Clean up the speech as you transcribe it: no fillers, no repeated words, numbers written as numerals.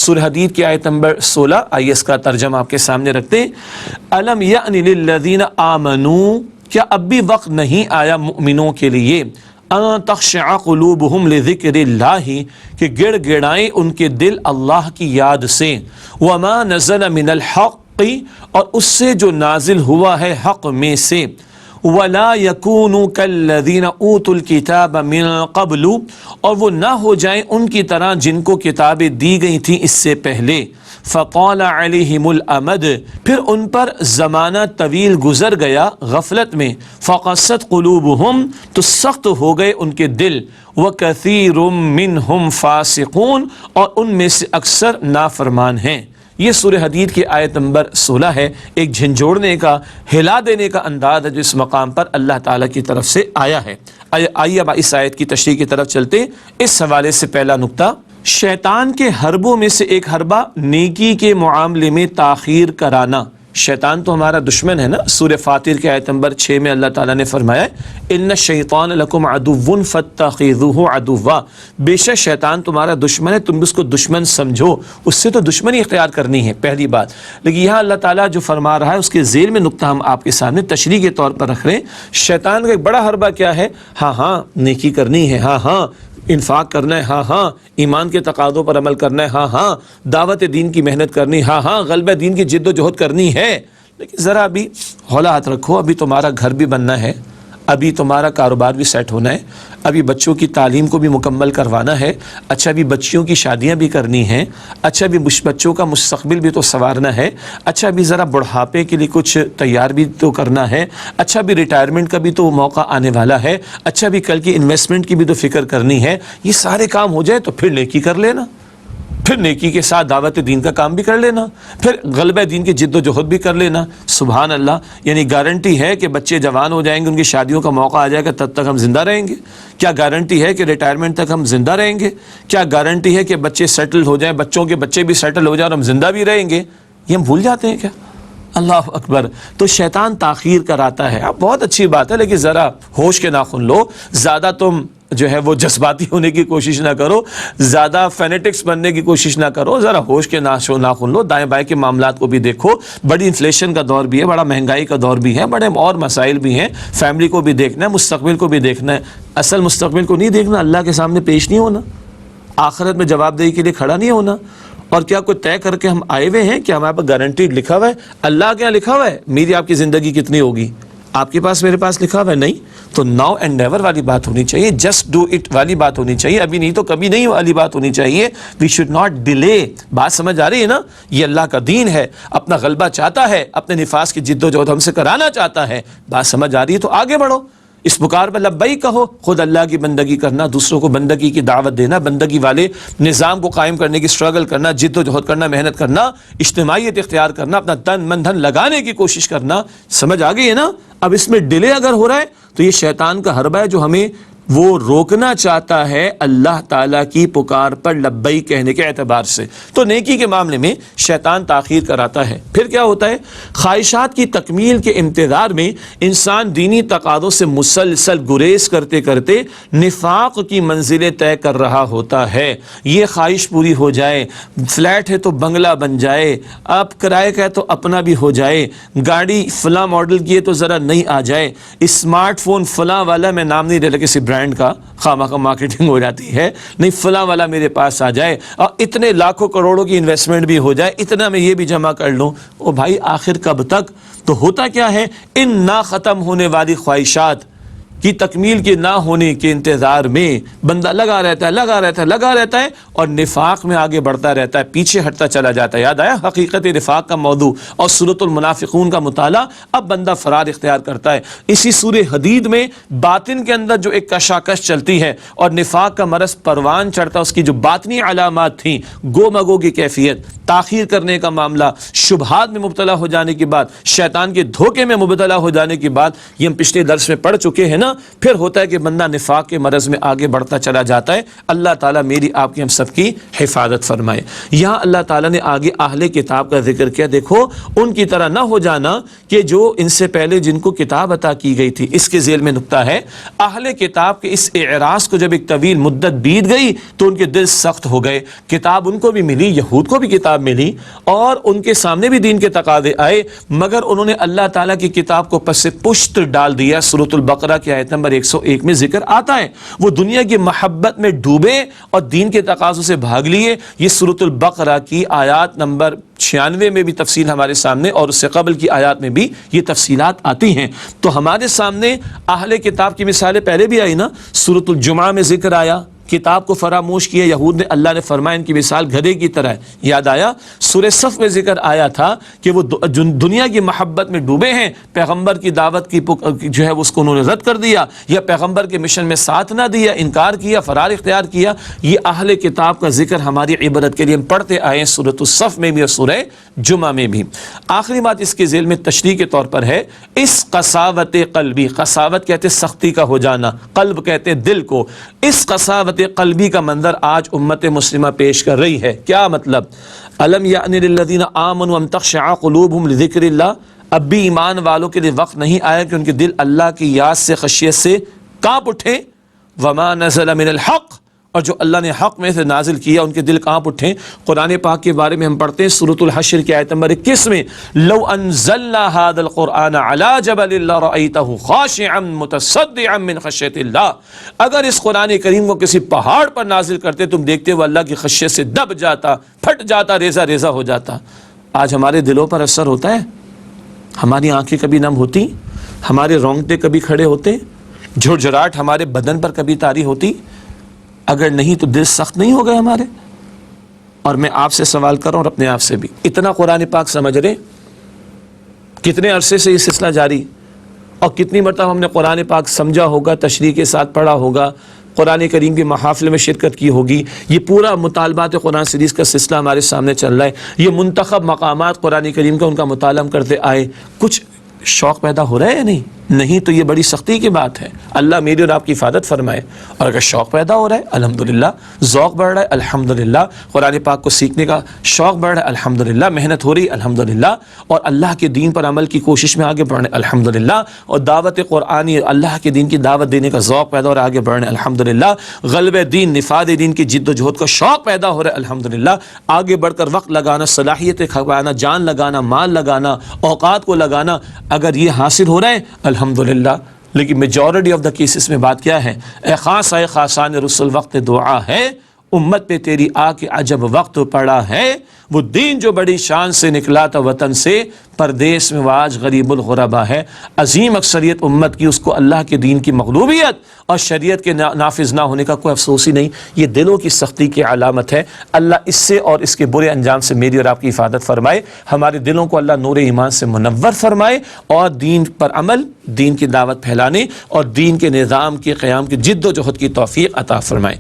سورہ حدید کی آیت نمبر 16، آئیے اس کا ترجمہ آپ کے سامنے رکھتے ہیں۔ الم یأن للذین آمنوا، کیا اب بھی وقت نہیں آیا مؤمنوں کے لیے، ان تخشع قلوبہم لذکر اللہ، کہ گڑ گڑائیں ان کے دل اللہ کی یاد سے، وما نزل من الحق، اور اس سے جو نازل ہوا ہے حق میں سے، وَلَا يَكُونُوا كَالَّذِينَ أُوتُوا الْكِتَابَ مِن قَبْلُ، اور وہ نہ ہو جائیں ان کی طرح جن کو کتابیں دی گئی تھیں اس سے پہلے، فَطَالَ عَلَيْهِمُ الْأَمَدُ، پھر ان پر زمانہ طویل گزر گیا غفلت میں، فَقَسَّتْ قُلُوبُهُمْ، تو سخت ہو گئے ان کے دل، وَكَثِيرٌ مِّنْهُمْ فَاسِقُونَ، اور ان میں سے اکثر نافرمان ہیں۔ یہ سورہ حدید کی آیت نمبر 16 ہے، ایک جھنجھوڑنے کا، ہلا دینے کا انداز ہے جو اس مقام پر اللہ تعالیٰ کی طرف سے آیا ہے۔ آئیے اب اس آیت کی تشریح کی طرف چلتے۔ اس حوالے سے پہلا نقطہ، شیطان کے حربوں میں سے ایک حربہ نیکی کے معاملے میں تاخیر کرانا۔ شیطان تو ہمارا دشمن ہے نا، سورہ فاطر کے آیت نمبر 6 میں اللہ تعالیٰ نے فرمایا ان الشیطان لکم عدو فاتخذوہ عدوا، بے شک شیطان تمہارا دشمن ہے، تم اس کو دشمن سمجھو، اس سے تو دشمنی اختیار کرنی ہے، پہلی بات۔ لیکن یہاں اللہ تعالیٰ جو فرما رہا ہے اس کے ذیل میں نقطہ ہم آپ کے سامنے تشریح کے طور پر رکھ رہے ہیں۔ شیطان کا ایک بڑا حربہ کیا ہے؟ ہاں نیکی کرنی ہے، ہاں انفاق کرنا ہے، ہاں ایمان کے تقاضوں پر عمل کرنا ہے، ہاں دعوت دین کی محنت کرنی، ہاں غلبہ دین کی جد و جہد کرنی ہے، لیکن ذرا ابھی ہولا ہاتھ رکھو، ابھی تمہارا گھر بھی بننا ہے، ابھی تمہارا کاروبار بھی سیٹ ہونا ہے، ابھی بچوں کی تعلیم کو بھی مکمل کروانا ہے، اچھا ابھی بچیوں کی شادیاں بھی کرنی ہیں، اچھا ابھی بچوں کا مستقبل بھی تو سنوارنا ہے، اچھا ابھی ذرا بڑھاپے کے لیے کچھ تیار بھی تو کرنا ہے، اچھا ابھی ریٹائرمنٹ کا بھی تو موقع آنے والا ہے، اچھا ابھی کل کی انویسٹمنٹ کی بھی تو فکر کرنی ہے۔ یہ سارے کام ہو جائے تو پھر نیکی کر لینا، پھر نیکی کے ساتھ دعوت دین کا کام بھی کر لینا، پھر غلبہ دین کی جد و جہد بھی کر لینا۔ سبحان اللہ، یعنی گارنٹی ہے کہ بچے جوان ہو جائیں گے، ان کی شادیوں کا موقع آ جائے گا، تب تک ہم زندہ رہیں گے؟ کیا گارنٹی ہے کہ ریٹائرمنٹ تک ہم زندہ رہیں گے؟ کیا گارنٹی ہے کہ بچے سیٹل ہو جائیں، بچوں کے بچے بھی سیٹل ہو جائیں اور ہم زندہ بھی رہیں گے؟ یہ ہم بھول جاتے ہیں کیا؟ اللہ اکبر۔ تو شیطان تاخیر کراتا ہے، اب بہت اچھی بات ہے، لیکن ذرا ہوش کے ناخن لو، زیادہ تم جو ہے وہ جذباتی ہونے کی کوشش نہ کرو، زیادہ فینیٹکس بننے کی کوشش نہ کرو، ذرا ہوش کے ناخن لو، دائیں بائیں کے معاملات کو بھی دیکھو، بڑی انفلیشن کا دور بھی ہے، بڑا مہنگائی کا دور بھی ہے، بڑے اور مسائل بھی ہیں، فیملی کو بھی دیکھنا ہے، مستقبل کو بھی دیکھنا ہے۔ اصل مستقبل کو نہیں دیکھنا، اللہ کے سامنے پیش نہیں ہونا، آخرت میں جواب دہی کے لیے کھڑا نہیں ہونا۔ اور کیا کوئی طے کر کے ہم آئے ہوئے ہیں کہ ہمارے پاس گارنٹیڈ لکھا ہوا ہے؟ اللہ کیا لکھا ہوا ہے میری آپ کی زندگی کتنی ہوگی؟ آپ کے پاس میرے پاس لکھا ہوا ہے؟ نہیں۔ تو ناؤ اینڈ نیور والی بات ہونی چاہیے، جسٹ ڈو اٹ والی بات ہونی چاہیے، ابھی نہیں تو کبھی نہیں والی بات ہونی چاہیے۔ We should not delay. بات سمجھ آ رہی ہے نا؟ یہ اللہ کا دین ہے، اپنا غلبہ چاہتا ہے، اپنے نفاذ کی جد و جہد ہم سے کرانا چاہتا ہے۔ بات سمجھ آ رہی ہے تو آگے بڑھو، اس پکار پر لبیک کہو، خود اللہ کی بندگی کرنا، دوسروں کو بندگی کی دعوت دینا، بندگی والے نظام کو قائم کرنے کی سٹرگل کرنا، جد و جہد کرنا، محنت کرنا، اجتماعیت اختیار کرنا، اپنا تن من دھن لگانے کی کوشش کرنا۔ سمجھ آ گئی ہے نا؟ اب اس میں ڈیلے اگر ہو رہا ہے تو یہ شیطان کا حربہ ہے جو ہمیں وہ روکنا چاہتا ہے اللہ تعالیٰ کی پکار پر لبیک کہنے کے اعتبار سے۔ تو نیکی کے معاملے میں شیطان تاخیر کراتا ہے۔ پھر کیا ہوتا ہے؟ خواہشات کی تکمیل کے انتظار میں انسان دینی تقاضوں سے مسلسل گریز کرتے کرتے نفاق کی منزلیں طے کر رہا ہوتا ہے۔ یہ خواہش پوری ہو جائے، فلیٹ ہے تو بنگلہ بن جائے، اب کرائے کا ہے تو اپنا بھی ہو جائے، گاڑی فلاں ماڈل کی ہے تو ذرا نہیں آ جائے، اسمارٹ فون فلاں والا، میں نام نہیں لے رہا کسی برانڈ کا، خواہ کا مارکیٹنگ ہو جاتی ہے، نہیں فلاں والا میرے پاس آ جائے، اور اتنے لاکھوں کروڑوں کی انویسٹمنٹ بھی ہو جائے، اتنا میں یہ بھی جمع کر لوں۔ او بھائی آخر کب تک؟ تو ہوتا کیا ہے؟ ان نہ ختم ہونے والی خواہشات کی تکمیل کے نہ ہونے کے انتظار میں بندہ لگا رہتا ہے اور نفاق میں آگے بڑھتا رہتا ہے، پیچھے ہٹتا چلا جاتا ہے۔ یاد آیا حقیقت نفاق کا موضوع اور سورۃ المنافقون کا مطالعہ؟ اب بندہ فرار اختیار کرتا ہے۔ اسی سورہ حدید میں باطن کے اندر جو ایک کشاکش چلتی ہے اور نفاق کا مرض پروان چڑھتا ہے، اس کی جو باطنی علامات تھیں، گو مگو کی کیفیت، تاخیر کرنے کا معاملہ، شبہات میں مبتلا ہو جانے کے بعد، شیطان کے دھوکے میں مبتلا ہو جانے کے بعد، یہ ہم پچھلے درس میں پڑھ چکے ہیں نا نا پھر ہوتا ہے کہ بندہ نفاق کے مرض میں آگے بڑھتا چلا جاتا ہے۔ اللہ تعالیٰ میری آپ کی ہم سب کی حفاظت فرمائے۔ یہاں اللہ تعالیٰ نے آگے اہل کتاب کا ذکر کیا، دیکھو ان کی طرح نہ ہو جانا کہ جو ان سے پہلے جن کو کتاب عطا کی گئی تھی۔ اس کے ذیل میں نکتہ ہے، اہل کتاب کے اس اعراض کو جب ایک طویل مدت بیت گئی تو ان کے دل سخت ہو گئے۔ کتاب ان کو بھی ملی، یہود کو بھی کتاب ملی اور ان کے سامنے بھی دین کے تقاضے آئے، مگر انہوں نے اللہ تعالیٰ کی کتاب کو پس سے پشت ڈال دیا۔ سورۃ البقرہ کی آیت نمبر 101 میں ذکر آتا ہے، وہ دنیا کی محبت میں ڈوبے اور دین کے تقاضوں سے بھاگ لیے۔ یہ سورۃ البقرہ کی آیات نمبر 96 میں بھی تفصیل ہمارے سامنے اور اس سے قبل کی آیات میں بھی یہ تفصیلات آتی ہیں۔ تو ہمارے سامنے اہل کتاب کی مثالیں پہلے بھی آئی نا، سورۃ الجمعہ میں ذکر آیا، کتاب کو فراموش کیا یہود نے، اللہ نے فرمایا ان کی مثال گدھے کی طرح ہے۔ یاد آیا سورہ صف میں ذکر آیا تھا کہ وہ دنیا کی محبت میں ڈوبے ہیں، پیغمبر کی دعوت کی جو ہے اس کو انہوں نے رد کر دیا یا پیغمبر کے مشن میں ساتھ نہ دیا، انکار کیا، فرار اختیار کیا۔ یہ اہل کتاب کا ذکر ہماری عبرت کے لیے ہم پڑھتے آئے ہیں سورۃ الصف میں بھی اور سورہ جمعہ میں بھی۔ آخری بات اس کے ذیل میں تشریح کے طور پر ہے، اس قساوت قلبی، قساوت کہتے سختی کا ہو جانا، قلب کہتے دل کو، اس قساوت قلبی کا منظر آج امت مسلمہ پیش کر رہی ہے۔ کیا مطلب؟ الم یأن للذین آمنوا ان تخشع قلوبہم لذکر اللہ، اب بھی ایمان والوں کے لیے وقت نہیں آیا کہ ان کے دل اللہ کی یاد سے، خشیت سے کانپ اٹھیں۔ وما نزل من الحق، اور جو اللہ نے حق میں سے نازل کیا ان کے دل کانپ اٹھیں۔ قرآن پاک کے بارے میں ہم پڑھتے ہیں سورۃ الحشر کی آیت نمبر 21 میں، لو انزلنا هذا القرآن على جبل لرأيته خاشعا متصدعا من خشیۃ اللہ، اگر اس قرآن کریم کو کسی پہاڑ پر نازل کرتے تم دیکھتے وہ اللہ کی خشیت سے دب جاتا، پھٹ جاتا، ریزہ ریزہ ہو جاتا۔ آج ہمارے دلوں پر اثر ہوتا ہے؟ ہماری آنکھیں کبھی نم ہوتی؟ ہمارے رونگٹے کبھی کھڑے ہوتے؟ جھرجھراہٹ ہمارے بدن پر کبھی طاری ہوتی؟ اگر نہیں تو دل سخت نہیں ہو گئے ہمارے؟ اور میں آپ سے سوال کر رہا ہوں اور اپنے آپ سے بھی، اتنا قرآن پاک سمجھ رہے، کتنے عرصے سے یہ سلسلہ جاری، اور کتنی مرتبہ ہم نے قرآن پاک سمجھا ہوگا، تشریح کے ساتھ پڑھا ہوگا، قرآن کریم کے محافل میں شرکت کی ہوگی۔ یہ پورا مطالبات قرآن سیریز کا سلسلہ ہمارے سامنے چل رہا ہے، یہ منتخب مقامات قرآن کریم کا ان کا مطالعہ کرتے آئے، کچھ شوق پیدا ہو رہا ہے یا نہیں تو یہ بڑی سختی کی بات ہے۔ اللہ میری اور آپ کی حفاظت فرمائے۔ اور اگر شوق پیدا ہو رہا ہے الحمدللہ، ذوق بڑھ رہا ہے الحمدللہ، قرآن پاک کو سیکھنے کا شوق بڑھ رہا ہے الحمدللہ، محنت ہو رہی ہے الحمدللہ، اور اللہ کے دین پر عمل کی کوشش میں آگے بڑھنے الحمدللہ، اور دعوت قرآنی اللہ کے دین کی دعوت دینے کا ذوق پیدا ہو رہا ہے آگے بڑھنے الحمدللہ، غلبہ دین، نفاذ دین کی جد و جہد کا شوق پیدا ہو رہا ہے الحمدللہ، آگے بڑھ کر وقت لگانا، صلاحیتیں کھپانا، جان لگانا، مال لگانا، اوقات کو لگانا، اگر یہ حاصل ہو رہا ہے الحمدللہ۔ لیکن میجورٹی آف دا کیسز میں بات کیا ہے؟ اے خاص اے خاصان رسول وقت دعا ہے، امت پہ تیری آ کے عجب وقت پڑا ہے، وہ دین جو بڑی شان سے نکلا تھا وطن سے، پردیس میں وہ آج غریب الغربا ہے۔ عظیم اکثریت امت کی، اس کو اللہ کے دین کی مغلوبیت اور شریعت کے نافذ نہ ہونے کا کوئی افسوس ہی نہیں، یہ دلوں کی سختی کی علامت ہے۔ اللہ اس سے اور اس کے برے انجام سے میری اور آپ کی حفاظت فرمائے، ہمارے دلوں کو اللہ نور ایمان سے منور فرمائے، اور دین پر عمل، دین کی دعوت پھیلانے اور دین کے نظام کے قیام کی جد و جہد کی توفیق عطا فرمائے۔